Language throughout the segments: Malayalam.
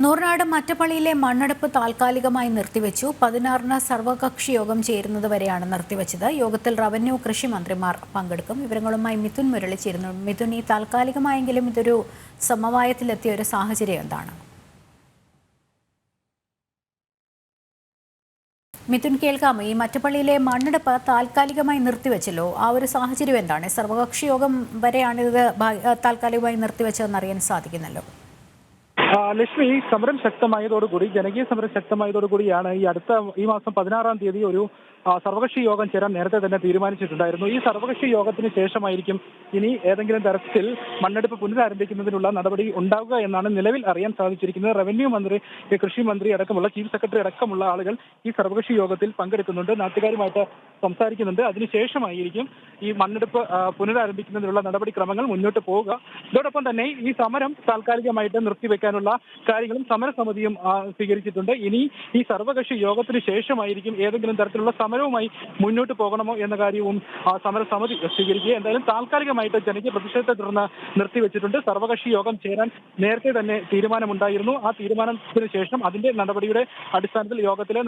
നൂറിനാട് മറ്റപ്പള്ളിയിലെ മണ്ണെടുപ്പ് താൽക്കാലികമായി നിർത്തിവെച്ചു. 16-ന് സർവകക്ഷി യോഗം ചേരുന്നത് വരെയാണ് നിർത്തിവെച്ചത്. യോഗത്തിൽ റവന്യൂ, കൃഷി മന്ത്രിമാർ പങ്കെടുക്കും. വിവരങ്ങളുമായി മിഥുൻ മുരളി ചേരുന്നു. മിഥുൻ, ഈ താൽക്കാലികമായെങ്കിലും ഇതൊരു സമവായത്തിലെത്തിയ ഒരു സാഹചര്യം എന്താണ്? മിഥുൻ, കേൾക്കാമോ? ഈ മറ്റപ്പള്ളിയിലെ മണ്ണെടുപ്പ് താൽക്കാലികമായി നിർത്തിവെച്ചല്ലോ, ആ ഒരു സാഹചര്യം എന്താണ്? സർവകക്ഷി യോഗം വരെയാണിത് താൽക്കാലികമായി നിർത്തിവെച്ചതെന്ന് അറിയാൻ സാധിക്കുന്നല്ലോ. ലക്ഷ്മി, സമരം ശക്തമായതോടുകൂടി, ജനകീയ സമരം ശക്തമായതോടുകൂടിയാണ് ഈ മാസം 16-ാം തീയതി ഒരു സർവകക്ഷി യോഗം ചേരാൻ നേരത്തെ തന്നെ തീരുമാനിച്ചിട്ടുണ്ടായിരുന്നു. ഈ സർവകക്ഷി യോഗത്തിന് ശേഷമായിരിക്കും ഇനി ഏതെങ്കിലും തരത്തിൽ മണ്ണെടുപ്പ് പുനരാരംഭിക്കുന്നതിനുള്ള നടപടി ഉണ്ടാവുക എന്നാണ് നിലവിൽ അറിയാൻ സാധിച്ചിരിക്കുന്നത്. റവന്യൂ മന്ത്രി, കൃഷി മന്ത്രി അടക്കമുള്ള, ചീഫ് സെക്രട്ടറി അടക്കമുള്ള ആളുകൾ ഈ സർവകക്ഷി യോഗത്തിൽ പങ്കെടുക്കുന്നുണ്ട്, നാട്ടുകാരുമായിട്ട് സംസാരിക്കുന്നുണ്ട്. അതിനുശേഷമായിരിക്കും ഈ മണ്ണെടുപ്പ് പുനരാരംഭിക്കുന്നതിനുള്ള നടപടിക്രമങ്ങൾ മുന്നോട്ട് പോവുക. ഇതോടൊപ്പം തന്നെ ഈ സമരം താൽക്കാലികമായിട്ട് നിർത്തിവെക്കാനുള്ള കാര്യങ്ങളും സമരസമിതിയും സ്വീകരിച്ചിട്ടുണ്ട്. ഇനി ഈ സർവകക്ഷി യോഗത്തിന് ശേഷമായിരിക്കും ഏതെങ്കിലും തരത്തിലുള്ള സമരവുമായി മുന്നോട്ട് പോകണമോ എന്ന കാര്യവും സമരസമിതി സ്വീകരിക്കുക. എന്തായാലും താൽക്കാലികമായിട്ട് ജനകീയ പ്രതിഷേധത്തെ തുടർന്ന് നിർത്തിവെച്ചിട്ടുണ്ട്. സർവകക്ഷി യോഗം ചേരാൻ നേരത്തെ തന്നെ തീരുമാനമുണ്ടായിരുന്നു. ആ തീരുമാനത്തിന് ശേഷം അതിന്റെ നടപടിയുടെ അടിസ്ഥാനത്തിൽ, യോഗത്തിലെ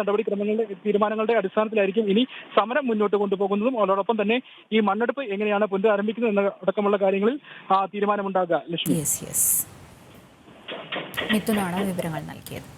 തീരുമാനങ്ങളുടെ അടിസ്ഥാനത്തിലായിരിക്കും ഇനി സമരം മുന്നോട്ട് കൊണ്ടുപോകുന്നതും. അതോടൊപ്പം തന്നെ ഈ മണ്ണെടുപ്പ് എങ്ങനെയാണ് പുനരാരംഭിക്കുന്നത് എന്ന അടക്കമുള്ള കാര്യങ്ങളിൽ തീരുമാനമുണ്ടാകുക. ലക്ഷ്മി, മിഥുനാണ് വിവരങ്ങൾ നൽകിയത്.